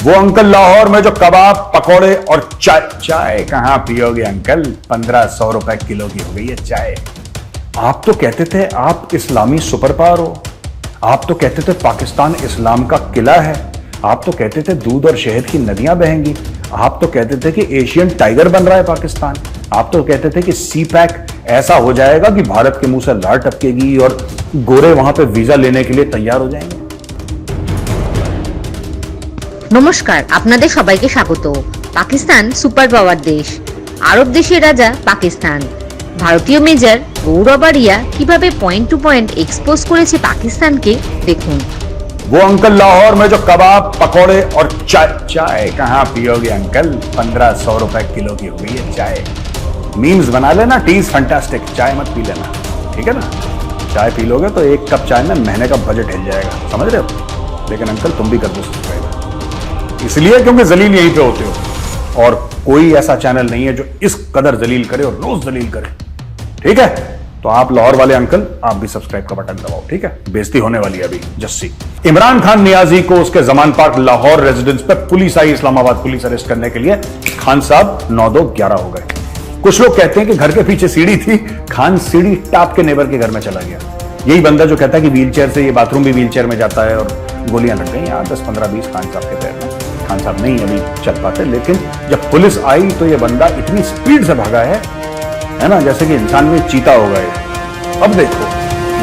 वो अंकल लाहौर में जो कबाब, पकौड़े और चाय। चाय कहां पियोगे अंकल, 1500 रुपए किलो की हो गई है चाय। आप तो कहते थे आप इस्लामी सुपर पावर हो, आप तो कहते थे पाकिस्तान इस्लाम का किला है, आप तो कहते थे दूध और शहद की नदियां बहेंगी, आप तो कहते थे कि एशियन टाइगर बन रहा है पाकिस्तान, आप तो कहते थे कि सी पैक ऐसा हो जाएगा कि भारत के मुंह से लार टपकेगी और गोरे वहां पे वीजा लेने के लिए तैयार हो जाएंगे। নমস্কার, আপনাদের সবাইকে স্বাগত। পাকিস্তান সুপার পাওয়ার দেশ, আরব দেশের রাজা পাকিস্তান। ভারতীয় মেজর গৌরব আরিয়া কিভাবে পয়েন্ট টু পয়েন্ট এক্সপোজ করেছে পাকিস্তানকে দেখুন। वो अंकल लाहौर में जो कबाब, पकौड़े और चाय। चाय कहां पियोगे अंकल, 1500 रुपए किलो की हो गई है चाय। मीम्स बना लेना, टीज फैंटास्टिक, चाय मत पी लेना, ठीक है ना। चाय पी लोगे तो एक कप चाय में महीने का बजट हिल जाएगा, समझ रहे हो। लेकिन अंकल तुम भी कर दो सब्सक्राइब, इसलिए क्योंकि जलील यहीं पे होते हो और कोई ऐसा चैनल नहीं है जो इस कदर जलील करे और रोज जलील करे, ठीक है। तो आप लाहौर वाले अंकल, आप भी सब्सक्राइब का बटन दबाओ, ठीक है। बेइज्जती होने वाली है अभी जस्सी। इमरान खान नियाजी को उसके जमान पार्क लाहौर रेजिडेंस पे पुलिस आई, इस्लामाबाद पुलिस अरेस्ट करने के लिए। खान साहब 9-2-11 हो गए। कुछ लोग कहते हैं कि घर के पीछे सीढ़ी थी, खान सीढ़ी टाप के नेबर के घर में चला गया। यही बंदा जो कहता है कि व्हीलचेयर से, ये बाथरूम भी व्हीलचेयर में जाता है और गोलियां लग गई। यहाँ 10-15-20 खान साहब के पैर में। खान साहब नहीं अभी चल पाते, लेकिन जब पुलिस आई तो ये बंदा इतनी स्पीड से भागा है ना, जैसे कि इंसान में चीता हो गए। अब देखो,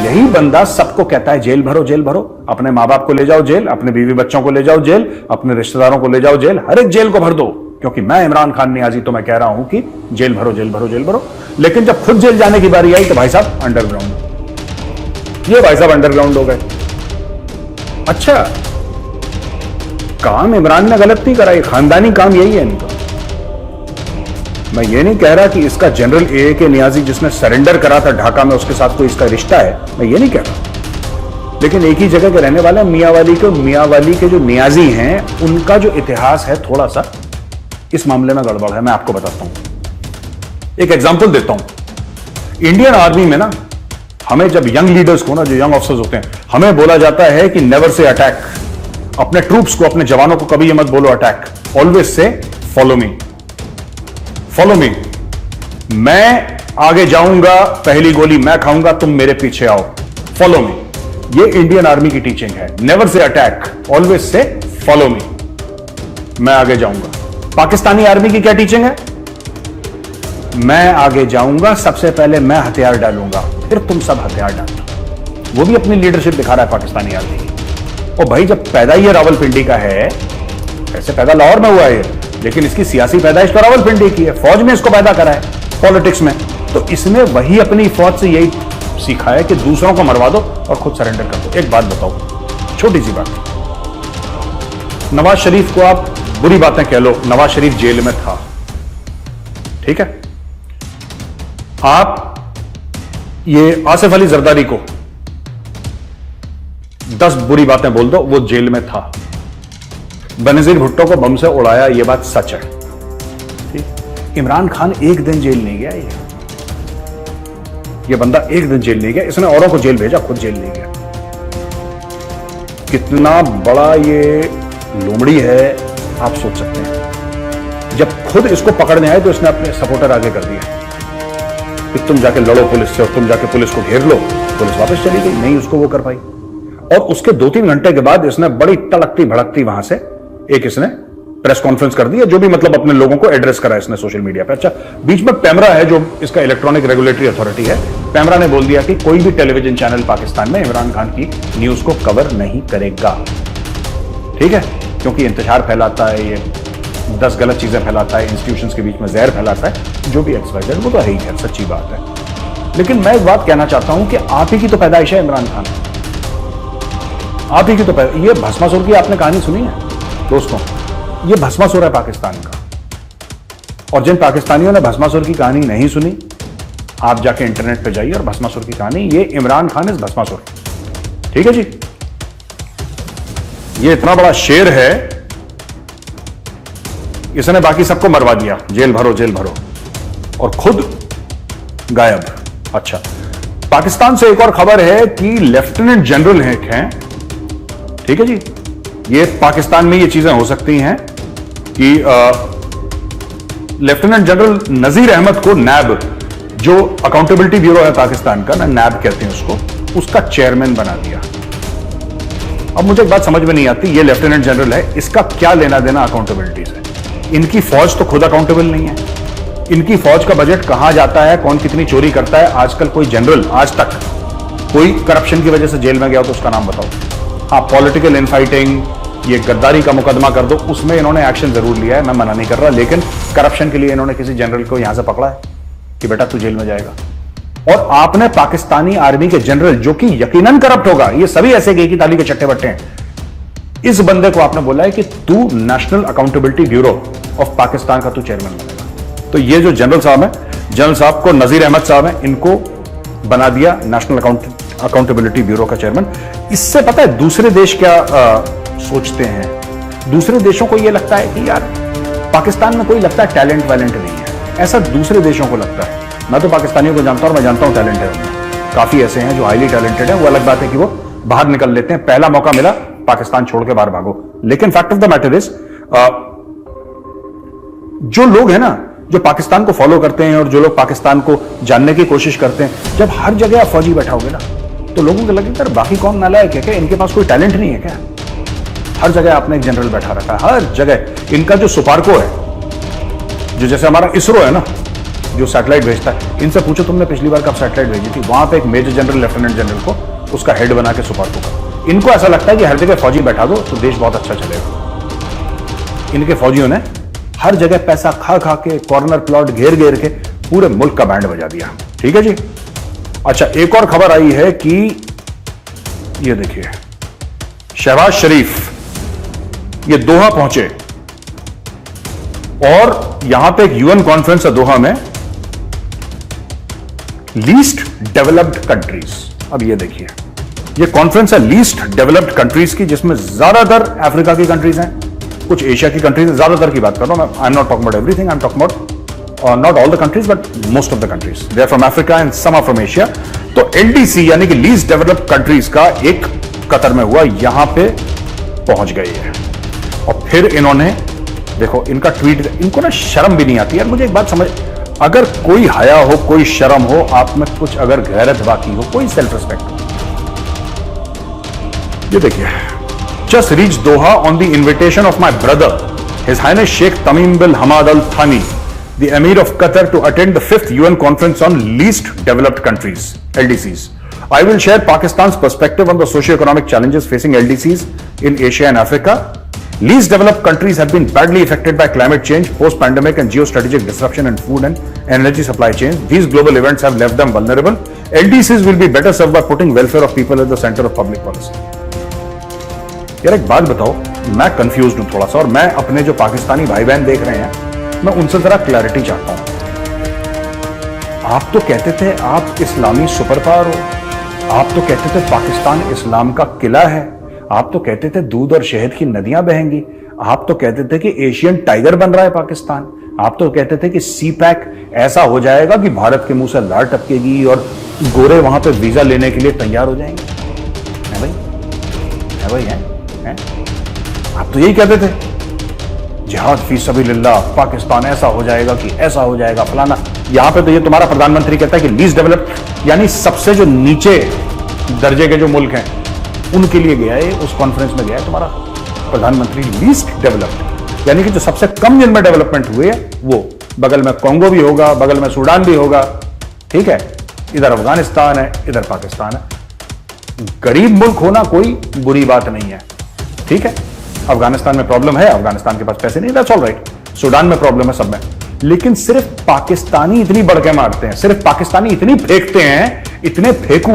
यही बंदा सबको कहता है जेल भरो, जेल भरो, अपने माँ बाप को ले जाओ जेल, अपने बीवी बच्चों को ले जाओ जेल, अपने रिश्तेदारों को ले जाओ जेल, हर एक जेल को भर दो। क्योंकि मैं इमरान खान नियाजी तो मैं कह रहा हूं कि जेल भरो, जेल भरो, जेल भरो। लेकिन जब खुद जेल जाने की बारी आई तो भाई साहब अंडरग्राउंड। ये भाई साहब अंडरग्राउंड हो गए। अच्छा, काम इमरान ने गलत नहीं करा, ये खानदानी काम यही है इनका। मैं ये नहीं कह रहा कि इसका जनरल ए नियाजी जिसने सरेंडर करा था ढाका में, उसके साथ कोई इसका रिश्ता है, मैं ये नहीं कह रहा। लेकिन एक ही जगह के रहने वाले मियांवाली के जो नियाजी हैं, उनका जो इतिहास है थोड़ा सा इस मामले में गड़बड़ है। मैं आपको बताता हूं, एक एग्जांपल देता हूं। इंडियन आर्मी में ना, हमें जब यंग लीडर्स को ना, जो यंग ऑफिसर्स होते हैं, हमें बोला जाता है कि नेवर से अटैक। अपने ट्रूप्स को, अपने जवानों को कभी ये मत बोलो attack, always say follow me, follow me. मैं आगे जाऊंगा, पहली गोली मैं खाऊंगा, तुम मेरे पीछे आओ, फॉलो मी। ये इंडियन आर्मी की टीचिंग है, never say attack, always say follow me. मैं आगे जाऊंगा। पाकिस्तानी आर्मी की क्या टीचिंग है? मैं आगे जाऊंगा, सबसे पहले मैं हथियार डालूंगा, फिर तुम सब हथियार डालना। वो भी अपनी लीडरशिप दिखा रहा है पाकिस्तानी आर्मी की। और भाई जब पैदा ये रावलपिंडी का है, ऐसे पैदा लाहौर में हुआ है, लेकिन इसकी सियासी पैदाइश तो रावलपिंडी की है, फौज में इसको पैदा करा है, पॉलिटिक्स में। तो इसने वही अपनी फौज से यही सीखा है कि दूसरों को मरवा दो और खुद सरेंडर कर दो। एक बात बताओ, छोटी सी बात, नवाज शरीफ को आप बुरी बातें कह लो, नवाज शरीफ जेल में था, ठीक है। आप ये आसिफ अली जरदारी को 10 बुरी बातें बोल दो, वो जेल में था। बेनजीर भुट्टो को बम से उड़ाया, ये बात सच है, ठीक। इमरान खान एक दिन जेल नहीं गया, ये बंदा एक दिन जेल नहीं गया, इसने औरों को जेल भेजा, खुद जेल नहीं गया। कितना बड़ा ये लोमड़ी है आप सोच सकते हैं। जब खुद इसको पकड़ने आए तो इसने अपने सपोर्टर आगे कर दिया कि तुम जाके लड़ो पुलिस से और तुम जाके पुलिस को घेर लो। पुलिस वापस चली गई, नहीं उसको वो कर पाई। और उसके 2-3 घंटे के बाद इसने बड़ी तड़कती भड़कती वहां से एक इसने प्रेस कॉन्फ्रेंस कर दी, जो भी मतलब अपने लोगों को एड्रेस करा इसने सोशल मीडिया पे। अच्छा, बीच में पैमरा है जो इसका इलेक्ट्रॉनिक रेगुलेटरी अथॉरिटी है, पैमरा ने बोल दिया कि कोई भी टेलीविजन चैनल पाकिस्तान में इमरान खान की न्यूज को कवर नहीं करेगा, ठीक है। क्योंकि इंतशार फैलाता है, ये 10 गलत चीजें फैलाता है, इंस्टीट्यूशंस के बीच में जहर फैलाता है, जो भी एक्सवाइजेड, वो तो है ही है, सच्ची बात है। लेकिन मैं एक बात कहना चाहता हूं कि आप ही की तो पैदाइश है इमरान खान, आप ही की तो पैदाइश। ये भस्मासुर की आपने कहानी सुनी है दोस्तों? ये भस्मासुर है पाकिस्तान का। और जिन पाकिस्तानियों ने भस्मासुर की कहानी नहीं सुनी, आप जाके इंटरनेट पे जाइए और भस्मासुर की कहानी, ये इमरान खान इज भस्मासुर, ठीक है जी। ये इतना बड़ा शेर है, इसने बाकी सबको मरवा दिया, जेल भरो, जेल भरो, और खुद गायब। अच्छा, पाकिस्तान से एक और खबर है कि लेफ्टिनेंट जनरल हैं, ठीक है जी, ये पाकिस्तान में ये चीजें हो सकती हैं कि लेफ्टिनेंट जनरल नजीर अहमद को नैब, जो अकाउंटेबिलिटी ब्यूरो है पाकिस्तान का ना, नैब कहते हैं उसको, उसका चेयरमैन बना दिया। अब मुझे एक बात समझ में नहीं आती, ये लेफ्टिनेंट जनरल है, इसका क्या लेना देना अकाउंटेबिलिटी से? इनकी फौज तो खुद अकाउंटेबल नहीं है। इनकी फौज का बजट कहां जाता है, कौन कितनी चोरी करता है? आजकल कोई जनरल आज तक कोई करप्शन की वजह से जेल में गया हो तो उसका नाम बताओ। हाँ, पॉलिटिकल इनफाइटिंग, ये गद्दारी का मुकदमा कर दो, उसमें इन्होंने एक्शन जरूर लिया है, मैं मना नहीं कर रहा, लेकिन करप्शन के लिए इन्होंने किसी जनरल को यहां से पकड़ा है कि बेटा तू जेल में जाएगा? और आपने पाकिस्तानी आर्मी के जनरल, जो कि यकीनन करप्ट होगा, ये सभी ऐसे गए कि ताली के चट्टे बट्टे हैं, इस बंदे को आपने बोला है कि तू national accountability bureau of Pakistan का तू चेयरमैन बनेगा। तो ये जो जनरल साहब है, जनरल साहब को नजीर अहमद साहब है, इनको बना दिया नेशनल अकाउंटेबिलिटी ब्यूरो का चेयरमैन। इससे पता है दूसरे देश क्या सोचते हैं? दूसरे देशों को यह लगता है कि यार पाकिस्तान में कोई लगता है टैलेंट वैलेंट नहीं है, ऐसा दूसरे देशों को लगता है। मैं तो पाकिस्तानियों को जानता हूं, मैं जानता हूं टैलेंट है उनमें, काफी ऐसे हैं जो हाईली टैलेंटेड हैं। वो अलग बात है कि वो बाहर निकल लेते हैं, पहला मौका मिला पाकिस्तान छोड़ के बाहर भागो। लेकिन fact of the matter is, जो लोग हैं ना, जो पाकिस्तान को फॉलो करते हैं और जो लोग पाकिस्तान को जानने की कोशिश करते हैं, जब हर जगह आप फौजी बैठाओगे ना तो लोगों को लगेगा यार बाकी कौन नालायक है क्या, इनके पास कोई टैलेंट नहीं है क्या? हर जगह आपने एक जनरल बैठा रखा है, हर जगह। इनका जो सुपारको है, जो जैसे हमारा इसरो है ना, जो सैटेलाइट भेजता है, इनसे पूछो तुमने पिछली बार कब सैटेलाइट भेजी थी, वहां पे एक मेजर जनरल लेफ्टिनेंट जनरल को उसका हेड बना के सुपारको का। इनको ऐसा लगता है कि हर जगह फौजी बैठा दो तो देश बहुत अच्छा चलेगा। इनके फौजियों ने हर जगह पैसा खा खा के, कॉर्नर प्लॉट घेर घेर के पूरे मुल्क का बैंड बजा दिया। ठीक है जी। अच्छा, एक और खबर आई है कि ये देखिए, शहबाज शरीफ ये दोहा पहुंचे और यहां पे एक यूएन कॉन्फ्रेंस है दोहा में, लीस्ट डेवलप्ड कंट्रीज। अब ये देखिए, ये कॉन्फ्रेंस है लीस्ट डेवलप्ड कंट्रीज की, जिसमें ज्यादातर अफ्रीका की कंट्रीज हैं, कुछ एशिया की कंट्रीज, ज्यादातर की बात कर रहा हूं मैं। I am not talking about everything, I am talking about not all the countries but most of the countries, they are from Africa and some are from Asia. तो एलडीसी यानी कि लीस्ट डेवलप्ड कंट्रीज का एक Qatar में हुआ, यहां पे पहुंच गई है। और फिर इन्होंने देखो इनका ट्वीट, इनको ना शर्म भी नहीं आती यार। मुझे एक बात समझ, अगर कोई हया हो, कोई शर्म हो, आप में कुछ अगर गैरत बाकी हो, कोई सेल्फ रिस्पेक्ट हो, ये देखिए, just reach Doha on the invitation of my brother his highness Sheikh Tamim bin Hamad Al Thani, the emir of Qatar, to attend the 5th UN conference on least developed countries LDCs. I will share Pakistan's perspective on the socio-economic challenges facing LDCs in Asia and Africa. Least developed countries have been badly affected by climate change, post-pandemic and geostrategic disruption in food and energy supply chains. These global events have left them vulnerable. LDCs will be better served by putting welfare of people at the center of public policy. यार एक बात बताओ, मैं confuse हूं थोड़ा सा, और मैं अपने जो पाकिस्तानी भाई बहन देख रहे हैं, मैं उनसे जरा क्लैरिटी चाहता हूं। आप तो कहते थे आप इस्लामी सुपर पावर हो, आप तो कहते थे पाकिस्तान इस्लाम का किला है, आप तो कहते थे दूध और शहद की नदियां बहेंगी, आप तो कहते थे कि एशियन टाइगर बन रहा है पाकिस्तान, आप तो कहते थे कि सी पैक ऐसा हो जाएगा कि भारत के मुंह से लार टपकेगी और गोरे वहां पे वीजा लेने के लिए तैयार हो जाएंगे। है भाई, है भाई, है? आप तो यही कहते थे, जिहाद फी सबीलिल्लाह, पाकिस्तान ऐसा हो जाएगा कि ऐसा हो जाएगा फलाना। यहां पे तो ये तुम्हारा प्रधानमंत्री कहता है कि लीस्ट डेवलप्ड यानी सबसे जो नीचे दर्जे के जो मुल्क हैं उनके लिए गया है, उस कॉन्फ्रेंस में गया है तुम्हारा प्रधानमंत्री। लीस्ट डेवलप्ड यानी कि जो सबसे कम जिनमें डेवलपमेंट हुए, वो बगल में कोंगो भी होगा, बगल में सूडान भी होगा, ठीक है, इधर अफगानिस्तान है, इधर पाकिस्तान है। गरीब मुल्क होना कोई बुरी बात नहीं है, ठीक है। अफगानिस्तान में प्रॉब्लम है, अफगानिस्तान के पास पैसे नहीं, दैट्स ऑल राइट। सूडान में प्रॉब्लम है, सब में। लेकिन सिर्फ पाकिस्तानी इतनी बढ़ के मारते हैं, सिर्फ पाकिस्तानी इतनी फेंकते हैं, इतने फेंकू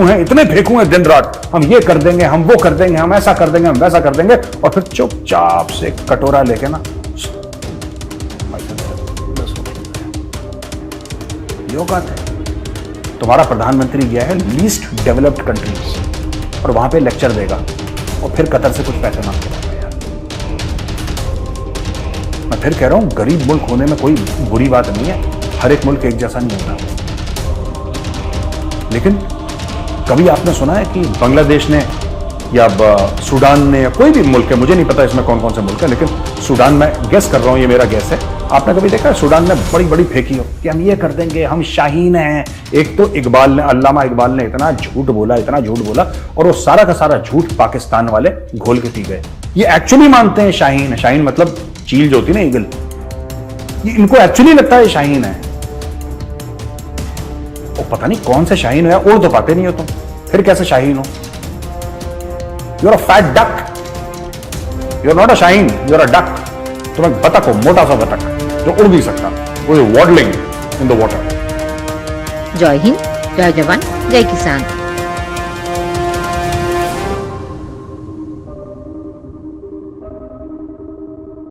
हैं दिन रात, हम ये कर देंगे, हम वो कर देंगे, हम ऐसा कर देंगे, हम वैसा कर देंगे, और फिर चुपचाप से कटोरा लेके ना औकात है। तुम्हारा प्रधानमंत्री गया है लीस्ट डेवलप्ड कंट्रीज और वहां पे लेक्चर देगा और फिर कतर से कुछ पैसे मांग के लाएगा। यार मैं फिर कह रहा हूं, गरीब मुल्क होने में कोई बुरी बात नहीं है, हर एक मुल्क एक जैसा नहीं होता। लेकिन कभी आपने सुना है कि बांग्लादेश ने या सूडान ने, या कोई भी मुल्क है, मुझे नहीं पता इसमें कौन कौन से मुल्क है, लेकिन सूडान में गेस कर रहा हूं, ये मेरा गेस है। आपने कभी देखा है सूडान ने बड़ी बड़ी फेंकी हो कि हम ये कर देंगे, हम शाहीन हैं। एक तो इकबाल ने, अल्लामा इकबाल ने इतना झूठ बोला, इतना झूठ बोला, और वो सारा का सारा झूठ पाकिस्तान वाले घोल के पी गए। ये एक्चुअली मानते हैं शाहीन है। शाहीन मतलब चील जो होती है ना, ईगल, ये इनको एक्चुअली लगता है शाहीन है। वो पता नहीं कौन से शाहीन है, उड़ तो पाते नहीं हो तुम, फिर कैसे शाहीन हो? You are a fat duck, you are not a Shaheen, you are a duck. तुम एक बतख हो, मोटा सा बतख जो उड़ नहीं सकता, वो वॉडलिंग इन द वाटर। जय हिंद, जय जवान, जय किसान।